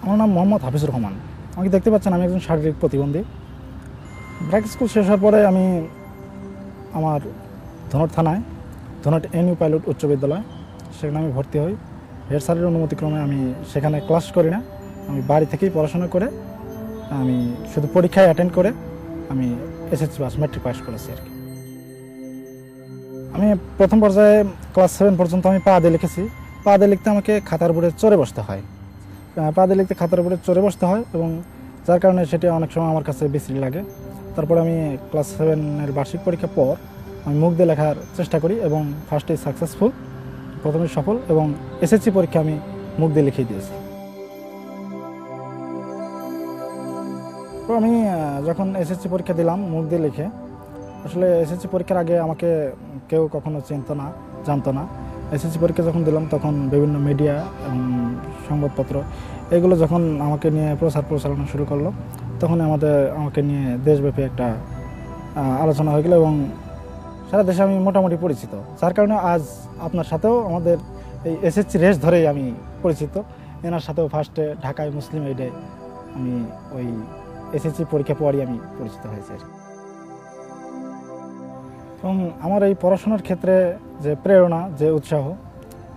আমার নাম মোহাম্মদ হাফিজুর রহমান। আমাকে দেখতে পাচ্ছেন, আমি একজন শারীরিক প্রতিবন্ধী। ব্র্যাক স্কুল শেষ হওয়ার পরে আমি আমার ধনট থানায় ধনট এনইউ পাইলট উচ্চ বিদ্যালয়, সেখানে আমি ভর্তি হই। হেড স্যারের অনুমতিক্রমে আমি সেখানে ক্লাস করি না, আমি বাড়ি থেকেই পড়াশোনা করে আমি শুধু পরীক্ষায় অ্যাটেন্ড করে আমি এসএসসি পাস, ম্যাট্রিক পাস করেছি আর কি। আমি প্রথম পর্যায়ে ক্লাস 7 পর্যন্ত আমি পা দিয়ে লিখেছি। পা দিয়ে লিখতে আমাকে খাতার উপরে চড়ে বসতে হয়, পা দিয়ে লিখতে খাতার উপরে চড়ে বসতে হয়, এবং যার কারণে সেটা অনেক সময় আমার কাছে বিশ্রী লাগে। তারপরে আমি ক্লাস 7-এর বার্ষিক পরীক্ষার পর আমি মুখ দিয়ে লেখার চেষ্টা করি এবং ফার্স্টে সাকসেসফুল, প্রথমে সফল, এবং এসএসসি পরীক্ষা আমি মুখ দিয়ে লিখিয়ে দিয়েছি। তো আমি যখন এসএসসি পরীক্ষা দিলাম মুখ দিয়ে লিখে, আসলে এসএসসি পরীক্ষার আগে আমাকে কেউ কখনো চিনতো না, জানতো না। এসএসসি পরীক্ষা যখন দিলাম তখন বিভিন্ন মিডিয়া এবং সংবাদপত্র এগুলো যখন আমাকে নিয়ে প্রচারণা শুরু করলো, তখন আমাকে নিয়ে দেশব্যাপী একটা আলোচনা হয়ে গেল এবং সারা দেশে আমি মোটামুটি পরিচিত। যার কারণে আজ আপনার সাথেও আমাদের এই এসএসসি রেস ধরেই আমি পরিচিত। এনার সাথেও ফার্স্টে ঢাকায় মুসলিম এইডে আমি ওই এসএসসি পরীক্ষা পরই আমি পরিচিত হয়েছি। এবং আমার এই পড়াশোনার ক্ষেত্রে যে প্রেরণা, যে উৎসাহ,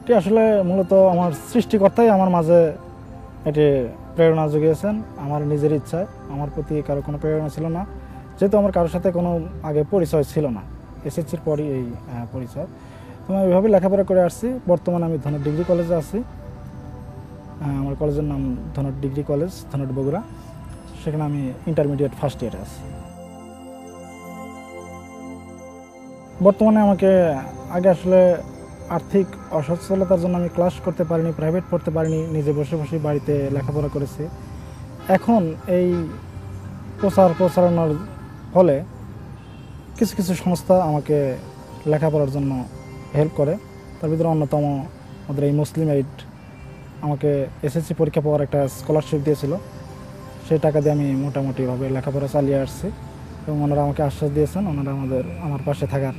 এটি আসলে মূলত আমার সৃষ্টিকর্তাই আমার মাঝে এটি প্রেরণা জুগিয়েছেন। আমার নিজের ইচ্ছায়, আমার প্রতি কারো কোনো প্রেরণা ছিল না, যেহেতু আমার কারোর সাথে কোনো আগে পরিচয় ছিল না। এসএসসির পরই এই পরিচয়। তো আমি এইভাবে লেখাপড়া করে আসছি। বর্তমানে আমি ধনট ডিগ্রি কলেজে আছি। আমার কলেজের নাম ধনট ডিগ্রি কলেজ, ধনট বগুড়া। সেখানে আমি ইন্টারমিডিয়েট ফার্স্ট ইয়ারে আছি। বর্তমানে আমাকে আগে আসলে আর্থিক অসচ্ছলতার জন্য আমি ক্লাস করতে পারিনি, প্রাইভেট পড়তে পারিনি, নিজে বসে বসে বাড়িতে লেখাপড়া করেছি। এখন এই প্রচারণার ফলে কিছু কিছু সংস্থা আমাকে লেখাপড়ার জন্য হেল্প করে। তার ভিতরে অন্যতম আমাদের এই মুসলিম এইড আমাকে এসএসসি পরীক্ষা পাওয়ার একটা স্কলারশিপ দিয়েছিল। সেই টাকা দিয়ে আমি মোটামুটিভাবে লেখাপড়া চালিয়ে আসছি এবং ওনারা আমাকে আশ্বাস দিয়েছেন, ওনারা আমার পাশে থাকার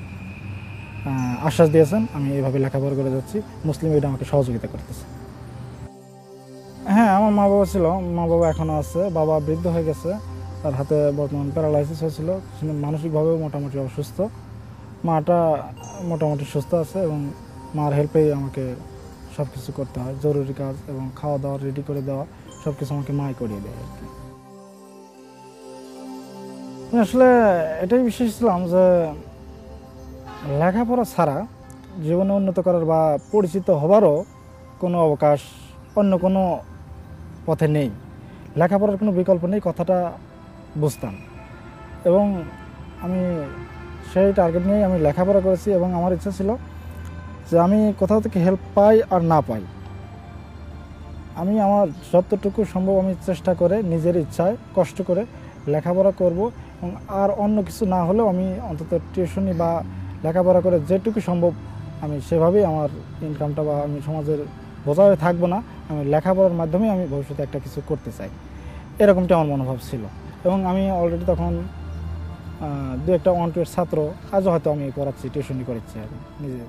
আশ্বাস দিয়েছেন। আমি এইভাবে লেখাপড়া করে যাচ্ছি। মুসলিম এইড আমাকে সহযোগিতা করতেছে। হ্যাঁ, আমার মা বাবা ছিল, মা বাবা এখনও আছে। বাবা বৃদ্ধ হয়ে গেছে, তার হাতে বর্তমান প্যারালাইসিস হয়েছিল, মানসিকভাবেও মোটামুটি অসুস্থ। মাটা মোটামুটি সুস্থ আছে এবং মার হেল্পেই আমাকে সব কিছু করতে হয়। জরুরি কাজ এবং খাওয়া দাওয়া রেডি করে দেওয়া সব কিছু আমাকে মাই করিয়ে দেয় আর কি। আমি আসলে এটাই বিশ্বাস ছিলাম যে লেখাপড়া ছাড়া জীবনে উন্নত করার বা পরিচিত হবারও কোনো অবকাশ অন্য কোনো পথে নেই। লেখাপড়ার কোনো বিকল্প নেই, কথাটা বুঝতাম এবং আমি সেই টার্গেট নিয়েই আমি লেখাপড়া করেছি। এবং আমার ইচ্ছা ছিল যে আমি কোথাও থেকে হেল্প পাই আর না পাই, আমি আমার যতটুকু সম্ভব আমি চেষ্টা করে নিজের ইচ্ছায় কষ্ট করে লেখাপড়া করব। এবং আর অন্য কিছু না হলেও আমি অন্তত টিউশনি বা লেখাপড়া করে যেটুকু সম্ভব আমি সেভাবেই আমার ইনকামটা, বা আমি সমাজের বোঝা হয়ে থাকবো না, আমি লেখাপড়ার মাধ্যমেই আমি ভবিষ্যতে একটা কিছু করতে চাই, এরকমটা আমার মনোভাব ছিল। এবং আমি অলরেডি তখন 2-1 ছাত্র আজও হয়তো আমি পড়াচ্ছি, টিউশনি করেছি আর নিজে।